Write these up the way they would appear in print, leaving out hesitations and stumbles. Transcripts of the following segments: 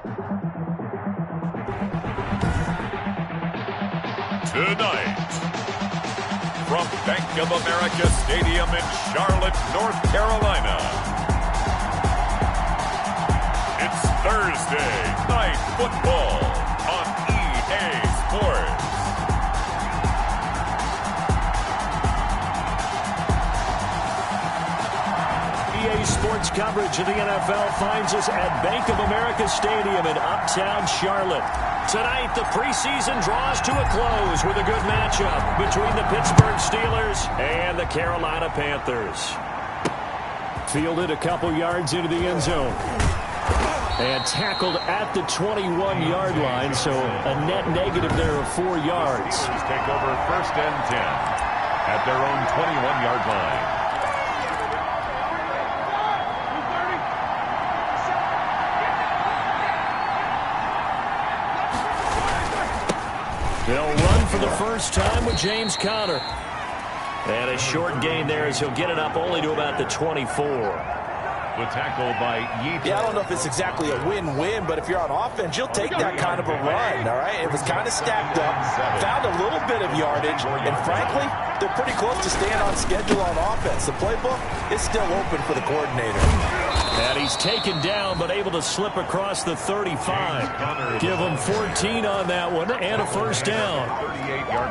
Tonight, from Bank of America Stadium in Charlotte, North Carolina, it's Thursday Night Football on EA Sports. EA Sports coverage of the NFL finds us at Bank of America Stadium in Uptown Charlotte. Tonight, the preseason draws to a close with a good matchup between the Pittsburgh Steelers and the Carolina Panthers. Fielded a couple yards into the end zone. And tackled at the 21-yard line, so a net negative there of 4 yards. Take over 1st and 10 at their own 21-yard line. They'll run for the first time with James Conner. And a short gain there as he'll get it up only to about the 24. The tackle by Yeaton. Yeah, I don't know if it's exactly a win-win, but if you're on offense, you'll take that kind of a run, all right? It was kind of stacked up, found a little bit of yardage, and frankly, they're pretty close to staying on schedule on offense. The playbook is still open for the coordinator. And he's taken down, but able to slip across the 35. Give him 14 on that one, and a first down.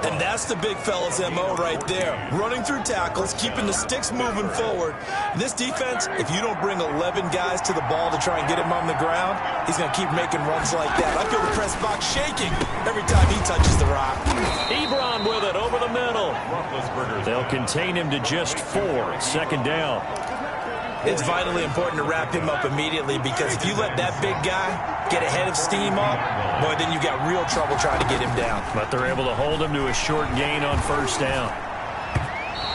And that's the big fella's MO right there. Running through tackles, keeping the sticks moving forward. This defense, if you don't bring 11 guys to the ball to try and get him on the ground, he's going to keep making runs like that. I feel the press box shaking every time he touches the rock. Ebron with it over the middle. They'll contain him to just 4. 2nd down. It's vitally important to wrap him up immediately, because if you let that big guy get ahead of steam up, boy, then you got real trouble trying to get him down. But they're able to hold him to a short gain on 1st down.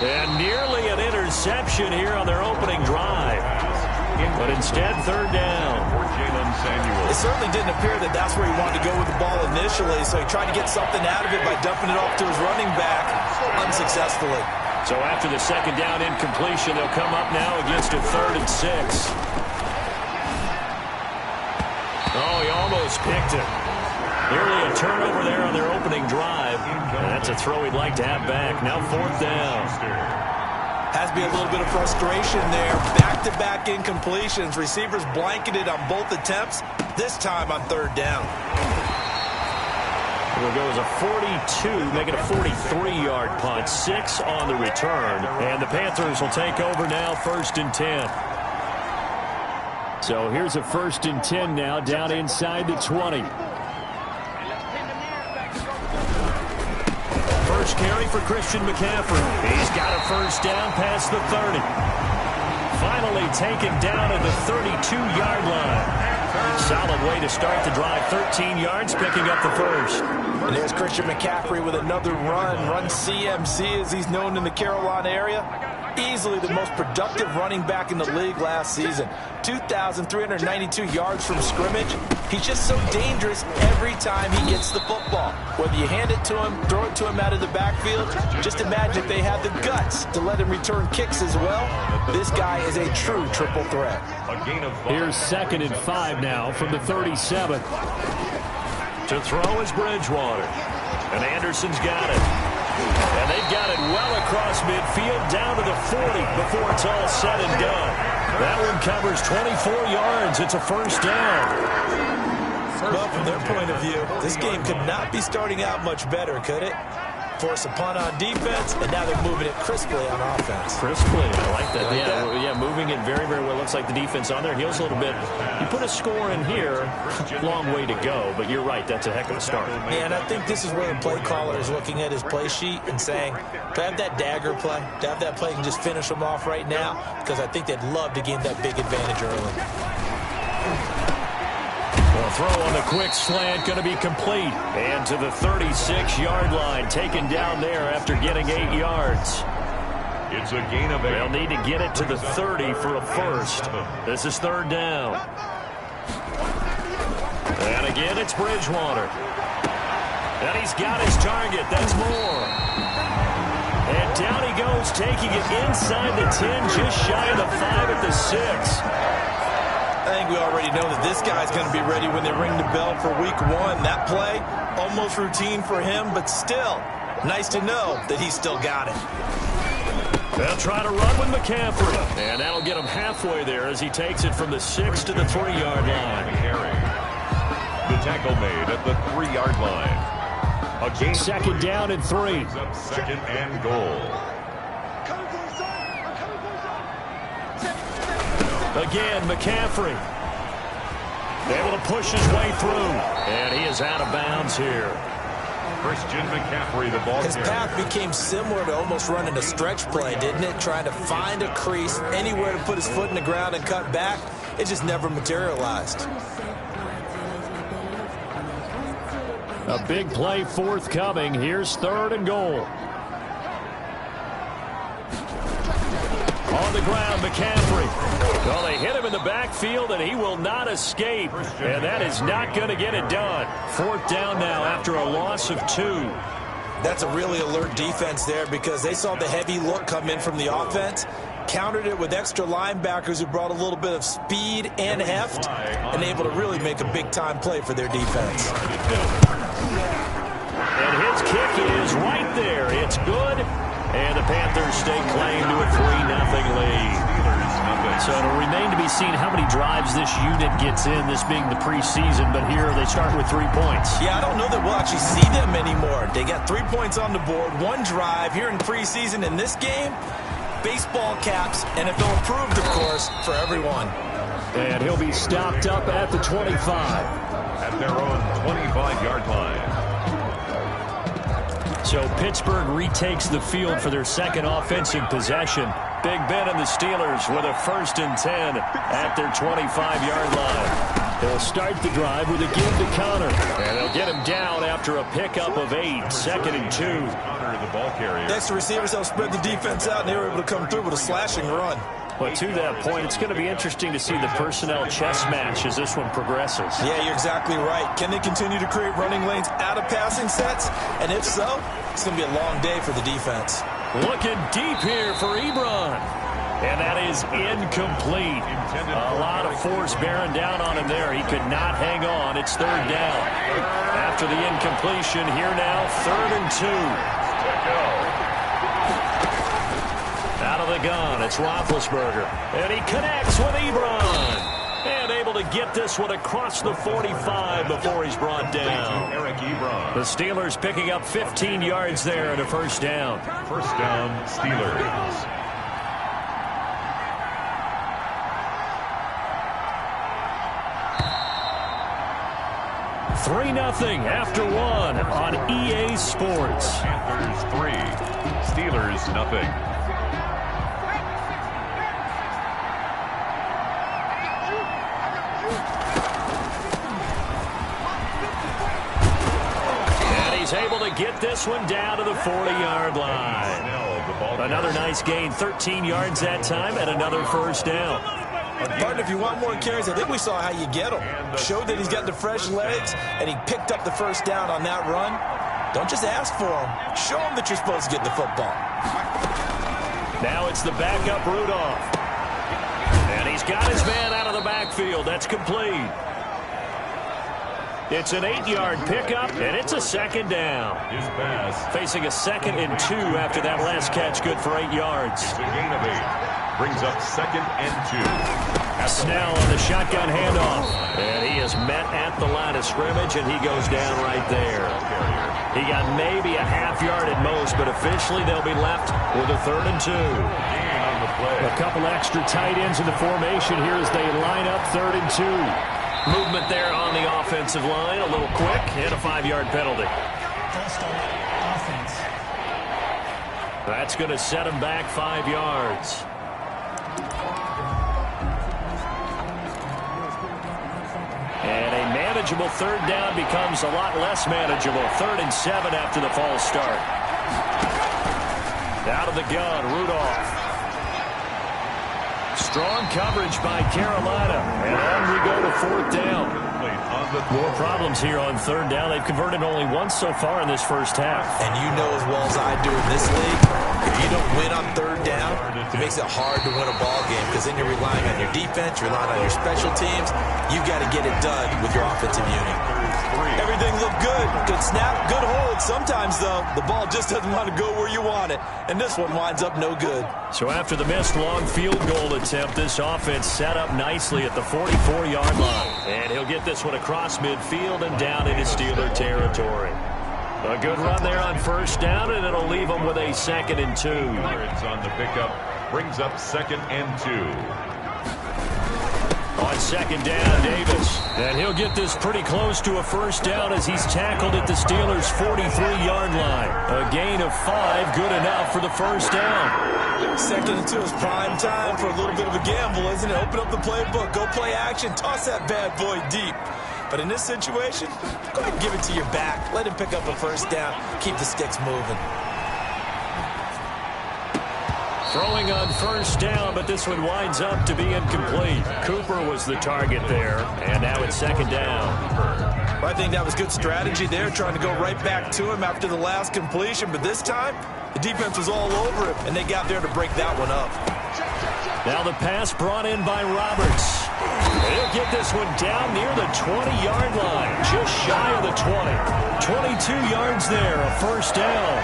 And nearly an interception here on their opening drive. But instead, 3rd down. It certainly didn't appear that that's where he wanted to go with the ball initially, so he tried to get something out of it by dumping it off to his running back unsuccessfully. So after the 2nd down incompletion, they'll come up now against a 3rd and 6. Oh, he almost picked it. Nearly a turnover there on their opening drive. And that's a throw he'd like to have back. Now 4th down. Has to be a little bit of frustration there. Back-to-back incompletions. Receivers blanketed on both attempts, this time on 3rd down. It goes a 42, make it a 43-yard punt. 6 on the return. And the Panthers will take over now, 1st and 10. So here's a 1st and 10 now, down inside the 20. First carry for Christian McCaffrey. He's got a first down past the 30. Finally taken down at the 32-yard line. Solid way to start the drive. 13 yards, picking up the first. And there's Christian McCaffrey with another run CMC, as he's known in the Carolina area. Easily the most productive running back in the league last season. 2,392 yards from scrimmage. He's just so dangerous every time he gets the football. Whether you hand it to him, throw it to him out of the backfield, just imagine if they have the guts to let him return kicks as well. This guy is a true triple threat. Here's 2nd and 5 now from the 37. To throw is Bridgewater. And Anderson's got it. And they've got it well across midfield, down to the 40 before it's all said and done. That one covers 24 yards. It's a first down. Well, from their point of view, this game could not be starting out much better, could it? Force a punt on defense, and now they're moving it crisply on offense. Crisply, I like that. Yeah, moving it very, very well. Looks like the defense on their heels a little bit. You put a score in here, long way to go, but you're right, that's a heck of a start. Yeah, and I think this is where the play caller is looking at his play sheet and saying, to have that dagger play, to have that play and just finish them off right now, because I think they'd love to gain that big advantage early. The throw on the quick slant going to be complete. And to the 36-yard line, taken down there after getting 8 yards. It's a gain of 8. They'll need to get it to the 30 for a first. This is 3rd down. And again, it's Bridgewater. And he's got his target. That's more. And down he goes, taking it inside the 10, just shy of the 5 at the 6. I think we already know that this guy's going to be ready when they ring the bell for week 1. That play, almost routine for him, but still, nice to know that he's still got it. They'll try to run with McCaffrey, and that'll get him halfway there as he takes it from the 6 to the 3-yard line. The tackle made at the 3-yard line. Again, second down and 3. Second and goal. Again, McCaffrey. Able to push his way through, and he is out of bounds here. Christian McCaffrey, the ball His carrier. path became similar to almost running a stretch play, didn't it? Trying to find a crease, anywhere to put his foot in the ground and cut back. It just never materialized. A big play forthcoming. Here's 3rd and goal. On the ground, McCaffrey. Well, they hit him in the backfield, and he will not escape. And that is not going to get it done. 4th down now after a loss of 2. That's a really alert defense there because they saw the heavy look come in from the offense, countered it with extra linebackers who brought a little bit of speed and heft, and able to really make a big-time play for their defense. And his kick is right there. It's good. And the Panthers stake claim to a 3-0 lead. So it'll remain to be seen how many drives this unit gets in, this being the preseason. But here they start with 3 points. Yeah, I don't know that we'll actually see them anymore. They got 3 points on the board, 1 drive here in preseason. In this game, baseball caps, NFL approved, of course, for everyone. And he'll be stopped up at the 25. At their own 25-yard line. So Pittsburgh retakes the field for their second offensive possession. Big Ben and the Steelers with a 1st and 10 at their 25-yard line. They'll start the drive with a give to Connor. And they'll get him down after a pickup of 8. 2nd and 2. Connor, the ball carrier. Next to receivers, they'll spread the defense out, and they were able to come through with a slashing run. But to that point, it's going to be interesting to see the personnel chess match as this one progresses. Yeah, you're exactly right. Can they continue to create running lanes out of passing sets? And if so, it's going to be a long day for the defense. Looking deep here for Ebron. And that is incomplete. A lot of force bearing down on him there. He could not hang on. It's 3rd down. After the incompletion, here now, 3rd and 2. Out of the gun, it's Roethlisberger. And he connects with Ebron. And able to get this one across the 45 before he's brought down. Eric Ebron. The Steelers picking up 15 yards there and a 1st down. 1st down, Steelers. Three 3-0 after 1 on EA Sports. Panthers 3, Steelers nothing. And he's able to get this one down to the 40-yard line. Another nice gain, 13 yards that time, and another 1st down. Partner, if you want more carries, I think we saw how you get him. Showed that he's got the fresh legs, and he picked up the 1st down on that run. Don't just ask for him. Show him that you're supposed to get the football. Now it's the backup Rudolph. And he's got his man out of the backfield. That's complete. It's an 8-yard pickup, and it's a 2nd down. His pass. Facing a 2nd and 2 after that last catch, good for 8 yards. It's a gain of 8. Brings up 2nd and 2. Snell on the shotgun handoff. And he is met at the line of scrimmage, and he goes down right there. He got maybe a half yard at most, but officially they'll be left with a 3rd and 2. A couple extra tight ends in the formation here as they line up 3rd and 2. Movement there on the offensive line, a little quick, and a 5-yard penalty. That's going to set him back 5 yards. And a manageable 3rd down becomes a lot less manageable. 3rd and 7 after the false start. Out of the gun, Rudolph. Strong coverage by Carolina. And on we go to 4th down. More problems here on 3rd down. They've converted only once so far in this 1st half. And you know as well as I do in this league, If you don't win on third down, it makes it hard to win a ball game because then you're relying on your defense, you're relying on your special teams. You've got to get it done with your offensive unit. Everything looked good. Good snap, good hold. Sometimes, though, the ball just doesn't want to go where you want it. And this one winds up no good. So after the missed long field goal attempt, this offense set up nicely at the 44-yard line. And he'll get this one across midfield and down into Steeler territory. A good run there on first down, and it'll leave them with a 2nd and 2. It's on the pickup. Brings up 2nd and 2. On 2nd down, Davis. And he'll get this pretty close to a first down as he's tackled at the Steelers' 43-yard line. A gain of 5, good enough for the first down. 2nd and 2 is prime time for a little bit of a gamble, isn't it? Open up the playbook, go play action, toss that bad boy deep. But in this situation, go ahead and give it to your back. Let him pick up a first down. Keep the sticks moving. Throwing on first down, but this one winds up to be incomplete. Cooper was the target there, and now it's 2nd down. Well, I think that was good strategy there, trying to go right back to him after the last completion. But this time, the defense was all over him, and they got there to break that one up. Now the pass brought in by Roberts. He'll get this one down near the 20-yard line, just shy of the 20. 22 yards there, a first down.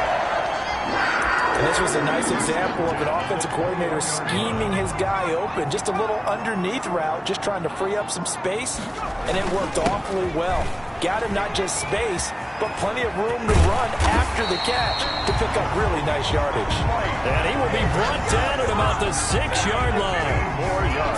And this was a nice example of an offensive coordinator scheming his guy open. Just a little underneath route, just trying to free up some space, and it worked awfully well. Got him not just space, but plenty of room to run after the catch to pick up really nice yardage. And he will be brought down at about the 6-yard line.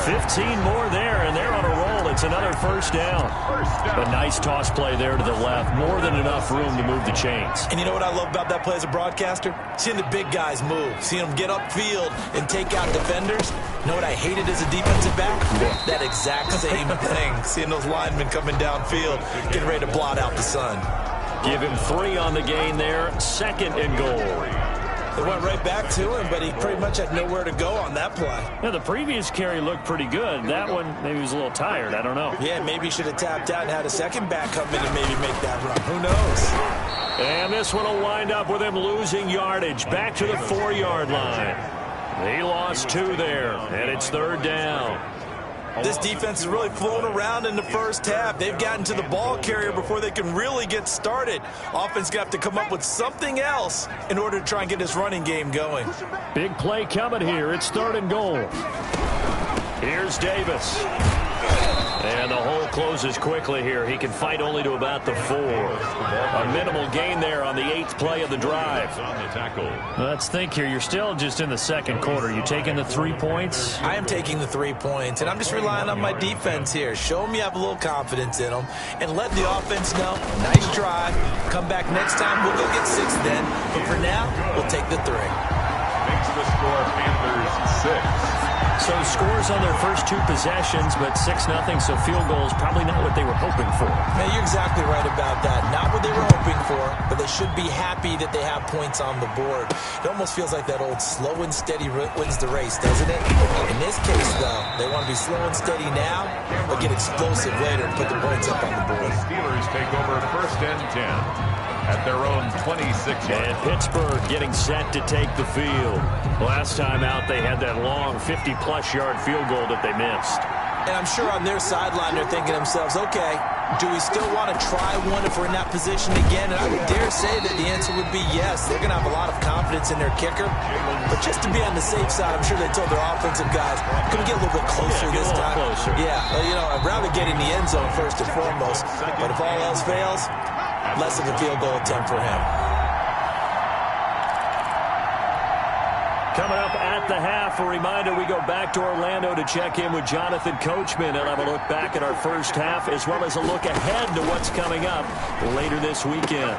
15 more there, and they're on a roll. It's another first down. A nice toss play there to the left. More than enough room to move the chains. And you know what I love about that play as a broadcaster? Seeing the big guys move. Seeing them get upfield and take out defenders. You know what I hated as a defensive back? That exact same thing. Seeing those linemen coming downfield, getting ready to blot out the sun. Give him 3 on the gain there. 2nd and goal. They went right back to him, but he pretty much had nowhere to go on that play. Yeah, the previous carry looked pretty good. That one, maybe he was a little tired. I don't know. Yeah, maybe he should have tapped out and had a second back come in and maybe make that run. Who knows? And this one will wind up with him losing yardage. Back to the 4-yard line. He lost 2 there, and it's 3rd down. This defense has really flown around in the first half. They've gotten to the ball carrier before they can really get started. Offense got to come up with something else in order to try and get this running game going. Big play coming here. It's 3rd and goal. Here's Davis. And the hole closes quickly here. He can fight only to about the 4. A minimal gain there on the 8th play of the drive. Let's think here. You're still just in the 2nd quarter. You taking the 3 points? I am taking the 3 points, and I'm just relying on my defense here. Show them you have a little confidence in them, and let the offense know, nice try. Come back next time, we'll go get 6 then. But for now, we'll take the 3. Makes the score Panthers 6. So scores on their first 2 possessions, but 6-0, so field goals probably not what they were hoping for. Man, you're exactly right about that. Not what they were hoping for, but they should be happy that they have points on the board. It almost feels like that old slow and steady wins the race, doesn't it? In this case, though, they want to be slow and steady now, but get explosive later and put the points up on the board. The Steelers take over 1st and 10. At their own 26 yards. And Pittsburgh getting set to take the field. Last time out, they had that long 50-plus yard field goal that they missed. And I'm sure on their sideline, they're thinking to themselves, okay, do we still want to try one if we're in that position again? And I would dare say that the answer would be yes. They're going to have a lot of confidence in their kicker. But just to be on the safe side, I'm sure they told their offensive guys, going to get a little bit closer this time. Closer. Yeah, well, you know, I'd rather get in the end zone first and foremost. But if all else fails, less of a field goal attempt for him. Coming up at the half, a reminder, we go back to Orlando to check in with Jonathan Coachman and have a look back at our first half as well as a look ahead to what's coming up later this weekend.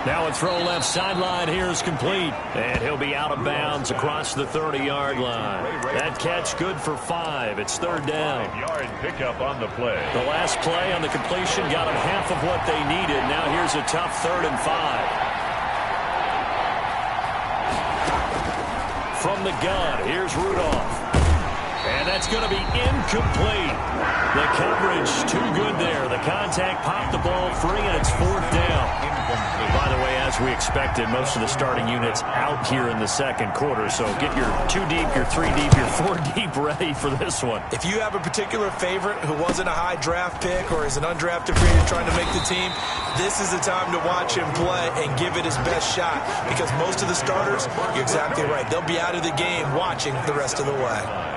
Now a throw left sideline here is complete, and he'll be out of bounds across the 30-yard line. That catch good for 5. It's 3rd down. 5-yard pickup on the play. The last play on the completion got them half of what they needed. Now here's a tough 3rd and 5. From the gun, here's Rudolph. And that's going to be incomplete. The coverage too good there. The contact popped the ball free, and it's fourth down. By the way, as we expected, most of the starting units out here in the second quarter. So get your 2 deep, your 3 deep, your 4 deep ready for this one. If you have a particular favorite who wasn't a high draft pick or is an undrafted free agent trying to make the team, this is the time to watch him play and give it his best shot, because most of the starters, you're exactly right, they'll be out of the game watching the rest of the way.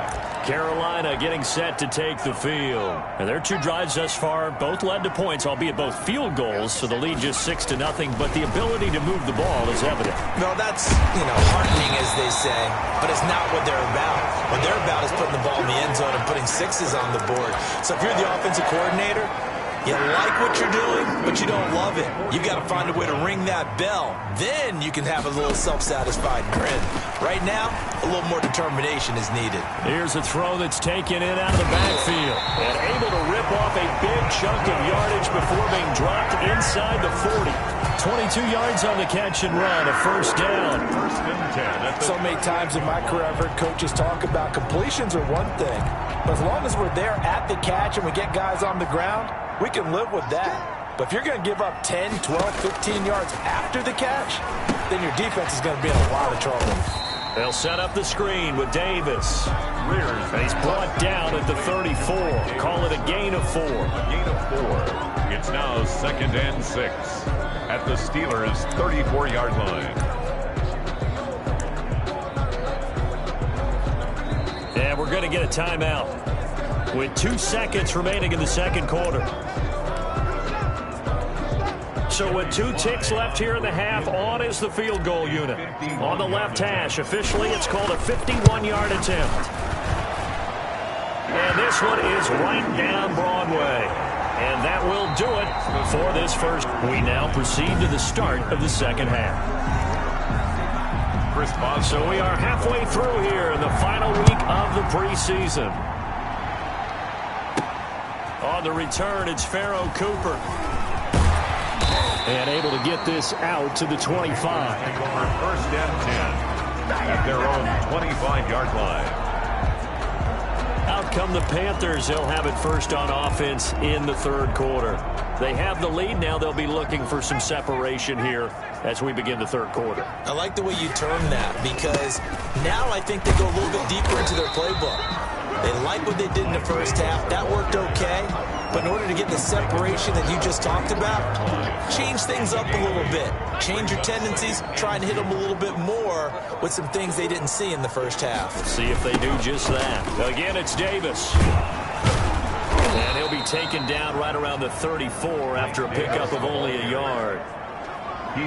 Carolina getting set to take the field. And their 2 drives thus far both led to points, albeit both field goals, so the lead just 6-0, but the ability to move the ball is evident. Well, that's, heartening, as they say, but it's not what they're about. What they're about is putting the ball in the end zone and putting 6s on the board. So if you're the offensive coordinator, you like what you're doing, but you don't love it. You got to find a way to ring that bell. Then you can have a little self-satisfied grin. Right now, a little more determination is needed. Here's a throw that's taken in out of the backfield and able to rip off a big chunk of yardage before being dropped inside the 40. 22 yards on the catch and run, a first down. First and 10. So many times in my career I've heard coaches talk about completions are one thing, but as long as we're there at the catch and we get guys on the ground, we can live with that. But if you're going to give up 10, 12, 15 yards after the catch, then your defense is going to be in a lot of trouble. They'll set up the screen with Davis. And he's brought down at the 34. Call it a gain of 4. Gain of 4. It's now 2nd and 6 at the Steelers' 34-yard line. And we're going to get a timeout with 2 seconds remaining in the second quarter. So with 2 ticks left here in the half, on is the field goal unit. On the left hash, officially it's called a 51-yard attempt. And this one is right down Broadway. And that will do it for this first. We now proceed to the start of the second half. So we are halfway through here in the final week of the preseason. On the return, it's Pharaoh Cooper. And able to get this out to the 25. First and 10 at their own 25-yard line. Out come the Panthers. They'll have it first on offense in the third quarter. They have the lead. Now they'll be looking for some separation here as we begin the third quarter. I like the way you term that, because now I think they go a little bit deeper into their playbook. They like what they did in the first half. That worked okay. But in order to get the separation that you just talked about, change things up a little bit. Change your tendencies. Try and hit them a little bit more with some things they didn't see in the first half. See if they do just that. Again, it's Davis. And he'll be taken down right around the 34 after a pickup of only a yard.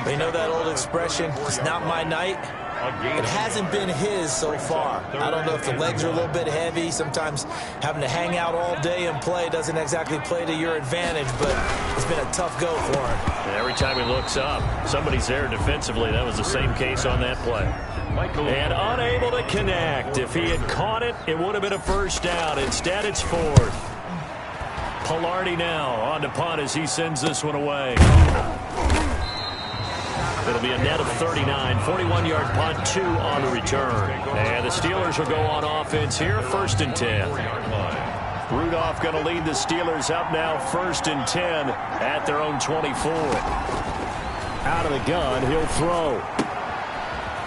They know that old expression, it's not my night. It hasn't been his so far. I don't know if the legs are a little bit heavy. Sometimes having to hang out all day and play doesn't exactly play to your advantage, but it's been a tough go for him. And every time he looks up, somebody's there defensively. That was the same case on that play. And unable to connect. If he had caught it, it would have been a first down. Instead, it's fourth. Pilardi now on to punt as he sends this one away. It'll be a net of 39, 41-yard punt, 2 on the return. And the Steelers will go on offense here, first and 10. Rudolph going to lead the Steelers up now, first and 10 at their own 24. Out of the gun, he'll throw.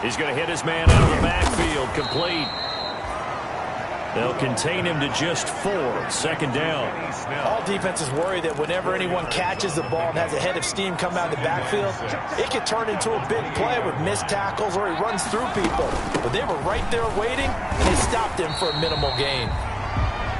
He's going to hit his man out of the backfield, complete. They'll contain him to just 4, second down. All defenses worry that whenever anyone catches the ball and has a head of steam come out of the backfield, it could turn into a big play with missed tackles or he runs through people. But they were right there waiting, and they stopped him for a minimal gain.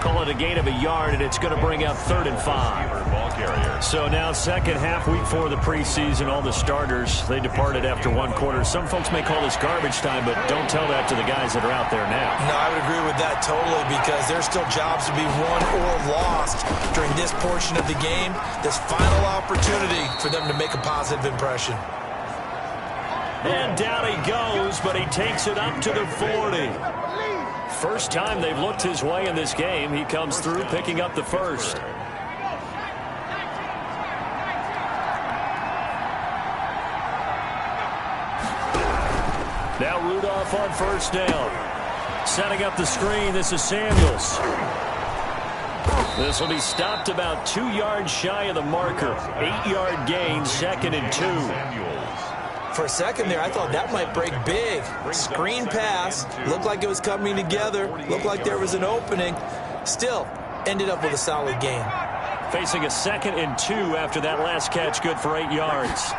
Call it a gain of a yard, and it's going to bring up 3rd and 5. So now second half, week 4 of the preseason, all the starters, they departed after 1 quarter. Some folks may call this garbage time, but don't tell that to the guys that are out there now. No, I would agree with that totally, because there's still jobs to be won or lost during this portion of the game. This final opportunity for them to make a positive impression. And down he goes, but he takes it up to the 40. First time they've looked his way in this game. He comes through, picking up the first. Now Rudolph on first down. Setting up the screen, this is Samuels. This will be stopped about 2 yards shy of the marker. 8-yard gain, 2nd and 2. For a second there, I thought that might break big. Screen pass. Looked like it was coming together. Looked like there was an opening. Still, ended up with a solid gain. Facing a 2nd and 2 after that last catch, good for 8 yards.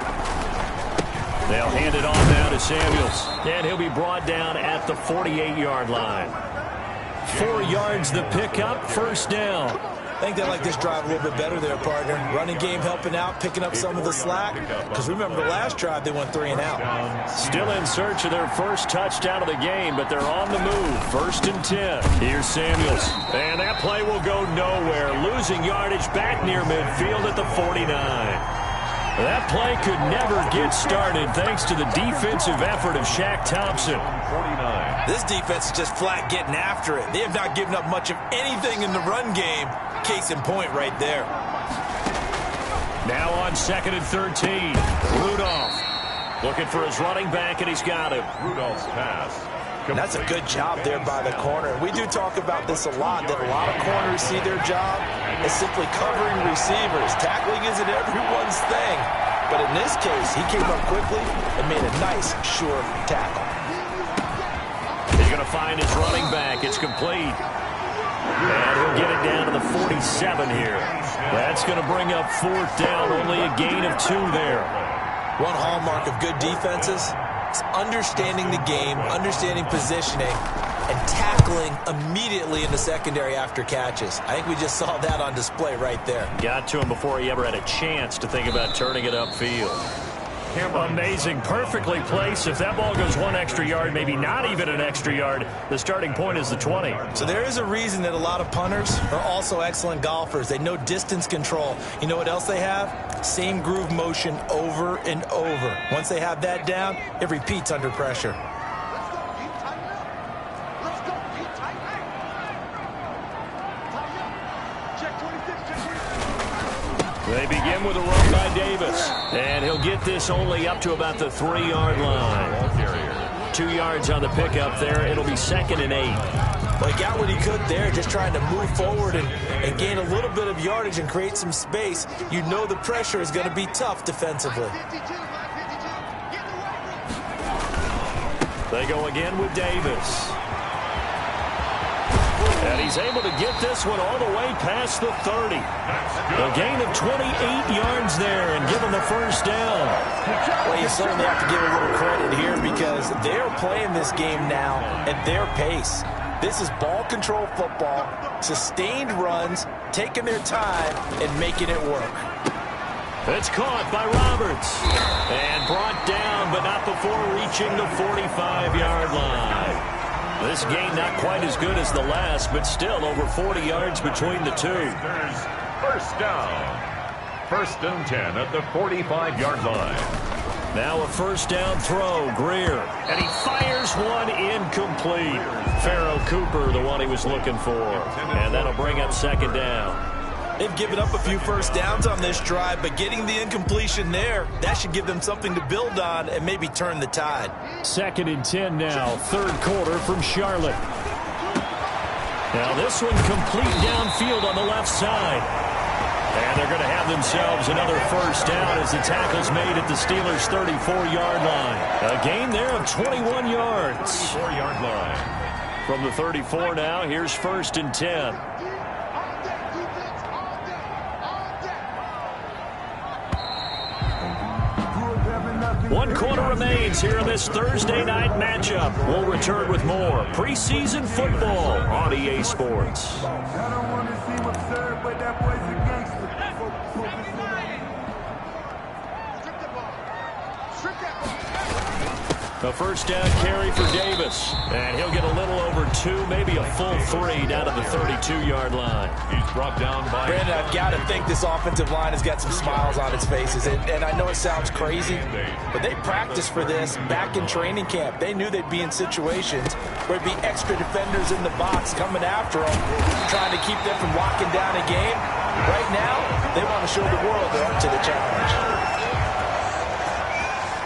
They'll hand it off now to Samuels. And he'll be brought down at the 48-yard line. 4 yards the pickup, first down. I think they like this drive a little bit better there, partner. Running game helping out, picking up some of the slack. Because remember the last drive, they went 3 and out. Still in search of their first touchdown of the game, but they're on the move. 1st and 10. Here's Samuels. And that play will go nowhere. Losing yardage back near midfield at the 49. That play could never get started thanks to the defensive effort of Shaq Thompson. This defense is just flat getting after it. They have not given up much of anything in the run game. Case in point right there. Now on 2nd and 13. Rudolph looking for his running back, and he's got him. Rudolph's pass. And that's a good job there by the corner. We do talk about this a lot, that a lot of corners see their job as simply covering receivers. Tackling isn't everyone's thing. But in this case, he came up quickly and made a nice, sure tackle. He's going to find his running back. It's complete. And he'll get it down to the 47 here. That's going to bring up 4th down. Only a gain of 2 there. One hallmark of good defenses is understanding the game, understanding positioning, and tackling immediately in the secondary after catches. I think we just saw that on display right there. Got to him before he ever had a chance to think about turning it upfield. Amazing. Perfectly placed. If that ball goes 1 extra yard, maybe not even an extra yard, the starting point is the 20. So there is a reason that a lot of punters are also excellent golfers. They know distance control. You know what else they have? Same groove motion over and over. Once they have that down, it repeats under pressure. They begin with a run by Davis. And he'll get this only up to about the 3-yard line. 2 yards on the pickup there. It'll be 2nd and 8. Well, he got what he could there, just trying to move forward and gain a little bit of yardage and create some space. You know the pressure is going to be tough defensively. They go again with Davis. And he's able to get this one all the way past the 30. A gain of 28 yards there and give him the first down. Well, you certainly have to give a little credit here because they're playing this game now at their pace. This is ball control football, sustained runs, taking their time and making it work. It's caught by Roberts and brought down, but not before reaching the 45-yard line. This gain not quite as good as the last, but still over 40 yards between the two. First down. 1st and 10 at the 45-yard line. Now a first down throw, Greer. And he fires one incomplete. Pharaoh Cooper, the one he was looking for. And that'll bring up 2nd down. They've given up a few first downs on this drive, but getting the incompletion there, that should give them something to build on and maybe turn the tide. 2nd and 10 now, 3rd quarter from Charlotte. Now this one complete downfield on the left side. And they're going to have themselves another first down as the tackle's made at the Steelers' 34-yard line. A gain there of 21 yards. 4-yard line. From the 34 now, here's 1st and 10. One quarter remains here in this Thursday night matchup. We'll return with more preseason football on EA Sports. I don't want to see what's served, but that boy's a gangster. A first down carry for Davis. And he'll get a little over 2, maybe a full 3 down to the 32-yard line. He's brought down by... Brandon, I've got to think this offensive line has got some smiles on its faces. And I know it sounds crazy, but they practiced for this back in training camp. They knew they'd be in situations where there'd be extra defenders in the box coming after them, trying to keep them from locking down a game. Right now, they want to show the world they're up to the challenge.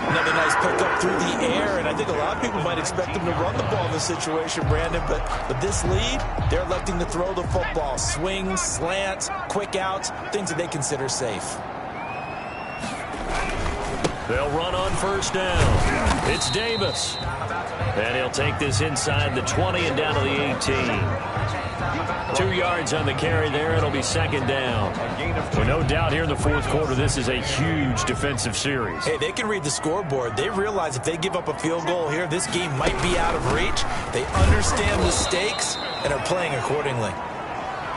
Another nice pickup through the air, and I think a lot of people might expect them to run the ball in this situation, Brandon, but with this lead, they're electing to throw the football. Swings, slants, quick outs, things that they consider safe. They'll run on first down. It's Davis. And he'll take this inside the 20 and down to the 18. 2 yards on the carry there. It'll be second down. Well, no doubt here in the fourth quarter, this is a huge defensive series. Hey, they can read the scoreboard. They realize if they give up a field goal here, this game might be out of reach. They understand the stakes and are playing accordingly.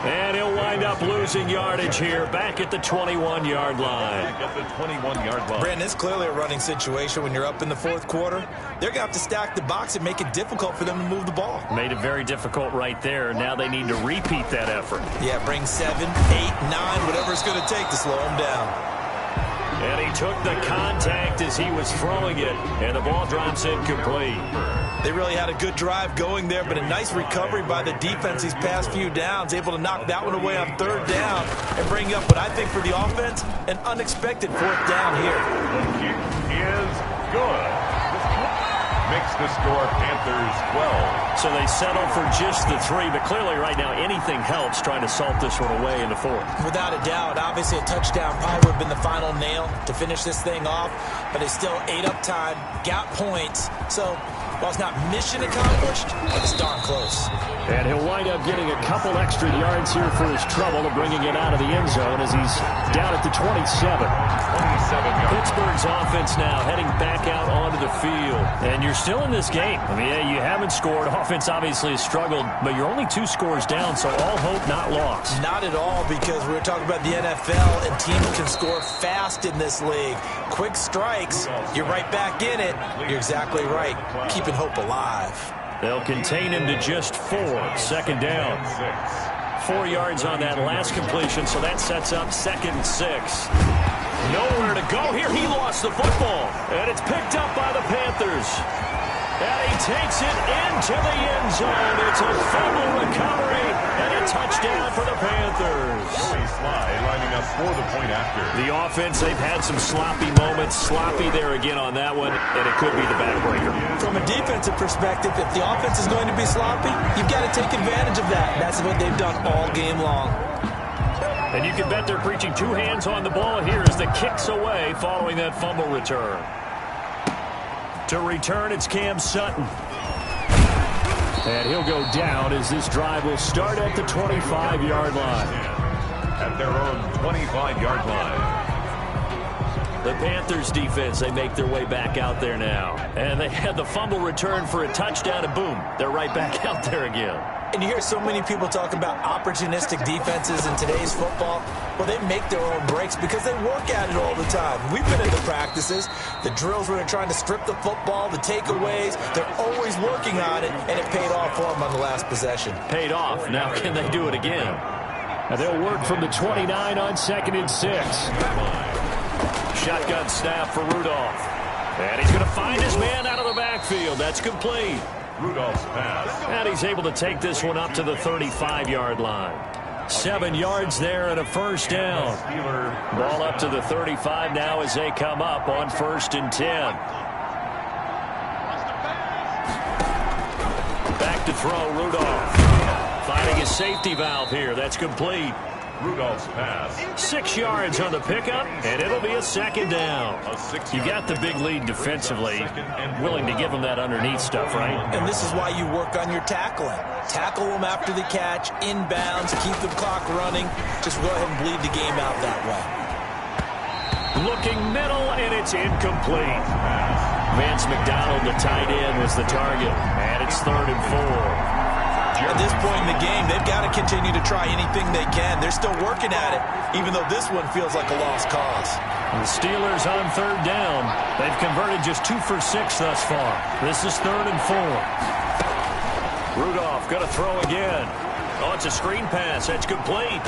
And he'll wind up losing yardage here back at the 21-yard line. Back at the 21-yard line. Brandon, it's clearly a running situation when you're up in the fourth quarter. They're going to have to stack the box and make it difficult for them to move the ball. Made it very difficult right there. Now they need to repeat that effort. Yeah, bring 7, 8, 9, whatever it's going to take to slow them down. And he took the contact as he was throwing it, and the ball drops incomplete. They really had a good drive going there, but a nice recovery by the defense these past few downs, able to knock that one away on third down and bring up what I think for the offense, an unexpected fourth down here. The kick is good. Makes the score Panthers 12. So they settle for just the 3, but clearly right now anything helps trying to salt this one away in the fourth. Without a doubt, obviously a touchdown probably would have been the final nail to finish this thing off, but they still ate up time, got points, so while it's not mission accomplished, it's darn close. And he'll wind up getting a couple extra yards here for his trouble of bringing it out of the end zone as he's down at the 27. 27 yards. Pittsburgh's offense now heading back out onto the field. And you're still in this game. I mean, yeah, you haven't scored. Offense obviously has struggled, but you're only 2 scores down, so all hope not lost. Not at all, because we were talking about the NFL, and teams can score fast in this league. Quick strikes, you're right back in it. You're exactly right. Keeping hope alive. They'll contain him to just 4. Second down. 4 yards on that last completion, so that sets up 2nd and 6. Nowhere to go here. He lost the football, and it's picked up by the Panthers. And he takes it into the end zone. It's a fumble recovery and a touchdown for the Panthers. Sly lining up for the point after. The offense, they've had some sloppy moments. Sloppy there again on that one, and it could be the backbreaker. From a defensive perspective, if the offense is going to be sloppy, you've got to take advantage of that. That's what they've done all game long. And you can bet they're preaching 2 hands on the ball here as the kick's away following that fumble return. To return, it's Cam Sutton. And he'll go down as this drive will start at the 25-yard line. At their own 25-yard line. The Panthers defense, they make their way back out there now. And they had the fumble return for a touchdown, and boom, they're right back out there again. And you hear so many people talk about opportunistic defenses in today's football. Well, they make their own breaks because they work at it all the time. We've been in the practices, the drills where they're trying to strip the football, the takeaways. They're always working on it, and it paid off for them on the last possession. Paid off. Now can they do it again? And they'll work from the 29 on 2nd and 6. Shotgun snap for Rudolph. And he's going to find his man out of the backfield. That's complete. Rudolph's pass. And he's able to take this one up to the 35-yard line. 7 yards there and a first down. Ball up to the 35 now as they come up on 1st and 10. Back to throw, Rudolph. Finding a safety valve here. That's complete. Rudolph's pass. 6 yards on the pickup, and it'll be a 2nd down. You got the big lead defensively, willing to give them that underneath stuff, right? And this is why you work on your tackling. Tackle them after the catch, inbounds, keep the clock running. Just go ahead and bleed the game out that way. Looking middle, and it's incomplete. Vance McDonald, the tight end, was the target, and it's 3rd and 4. At this point in the game, they've got to continue to try anything they can. They're still working at it, even though this one feels like a lost cause. The Steelers on 3rd down. They've converted just 2 for 6 thus far. This is 3rd and 4. Rudolph going to throw again. Oh, it's a screen pass. That's complete.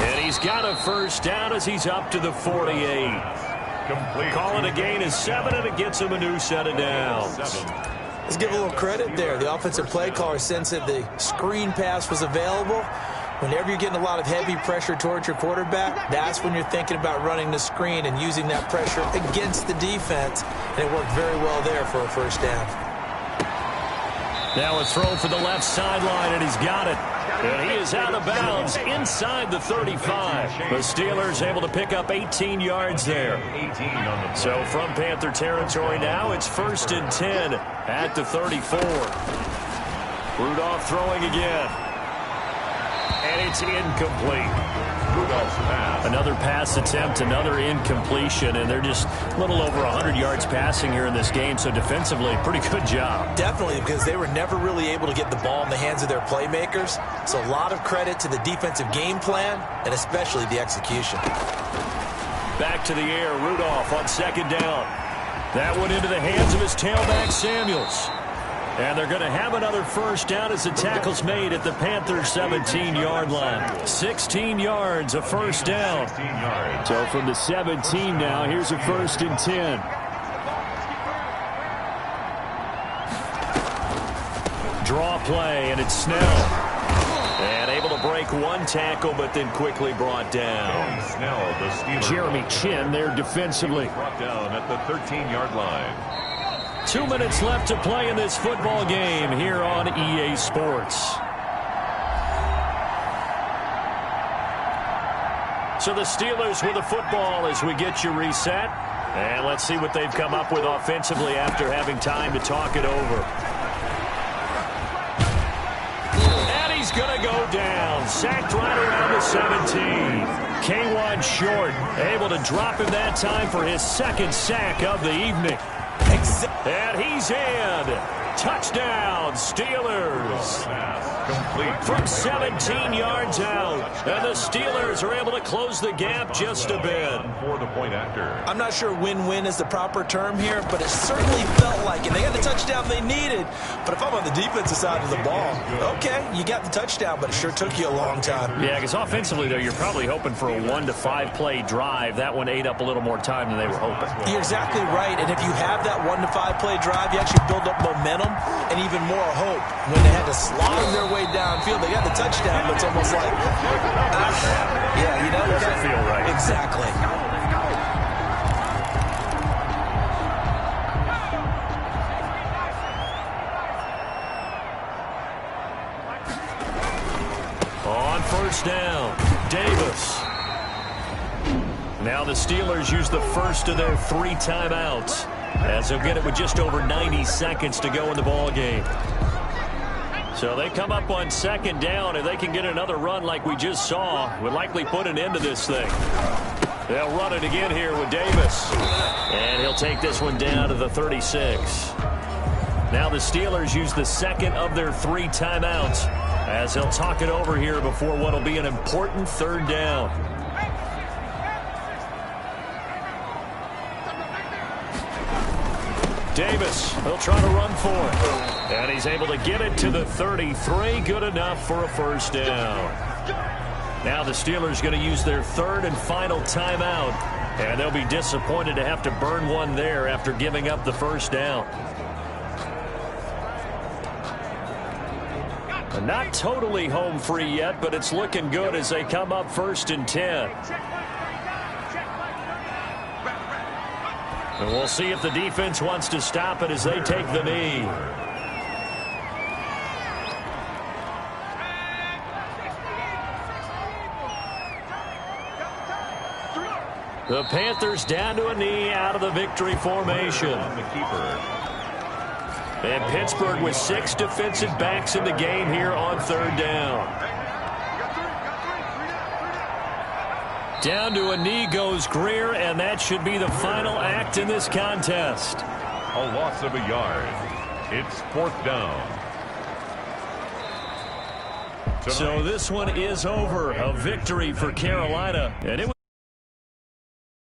And he's got a first down as he's up to the 48. Complete. Call it a gain of 7, and it gets him a new set of downs. Let's give a little credit there. The offensive play caller sensed that the screen pass was available. Whenever you're getting a lot of heavy pressure towards your quarterback, that's when you're thinking about running the screen and using that pressure against the defense. And it worked very well there for a first down. Now a throw for the left sideline, and he's got it. And he is out of bounds inside the 35. The Steelers able to pick up 18 yards there. So from Panther territory now, it's 1st and 10 at the 34. Rudolph throwing again. And it's incomplete. Rudolph's pass. Another pass attempt, another incompletion, and they're just a little over 100 yards passing here in this game, so defensively, pretty good job. Definitely, because they were never really able to get the ball in the hands of their playmakers, so a lot of credit to the defensive game plan, and especially the execution. Back to the air, Rudolph on 2nd down. That one into the hands of his tailback, Samuels. And they're going to have another first down as the tackle's made at the Panthers' 17-yard line. 16 yards, a first down. So from the 17 now, here's a 1st and 10. Draw play, and it's Snell. And able to break one tackle, but then quickly brought down. Snell, the Steelers. Jeremy Chin there defensively. Brought down at the 13-yard line. 2 minutes left to play in this football game here on EA Sports. So the Steelers with the football as we get you reset. And let's see what they've come up with offensively after having time to talk it over. And he's going to go down. Sacked right around the 17. K1 short. Able to drop him that time for his 2nd sack of the evening. And he's in. Touchdown, Steelers. Complete. From 17 yards out. And the Steelers are able to close the gap just a bit. For the point after. I'm not sure win-win is the proper term here, but it certainly felt like it. They got the touchdown they needed. But if I'm on the defensive side of the ball, okay, you got the touchdown, but it sure took you a long time. Yeah, because offensively, though, you're probably hoping for a 1 to 5 play drive. That one ate up a little more time than they were hoping. You're exactly right, and if you have that 1 to 5 play drive, you actually build up momentum and even more hope. When they had to slog their way downfield, they got the touchdown, but it's almost like, yeah, you know, it doesn't feel right. Exactly. On 1st down, Davis. Now the Steelers use the first of their 3 timeouts, as they'll get it with just over 90 seconds to go in the ball game. So they come up on 2nd down, and they can get another run like we just saw. Would likely put an end to this thing. They'll run it again here with Davis. And he'll take this one down to the 36. Now the Steelers use the 2nd of their 3 timeouts, as they'll talk it over here before what will be an important 3rd down. Davis, he'll try to run for it. And he's able to get it to the 33. Good enough for a first down. Now the Steelers going to use their 3rd and final timeout. And they'll be disappointed to have to burn one there after giving up the first down. Not totally home free yet, but it's looking good as they come up 1st and 10. And we'll see if the defense wants to stop it as they take the knee. The Panthers down to a knee out of the victory formation. The keeper. And Pittsburgh with 6 defensive backs in the game here on 3rd down. Down to a knee goes Greer, and that should be the final act in this contest. A loss of a yard. It's 4th down. So this one is over. A victory for Carolina. And it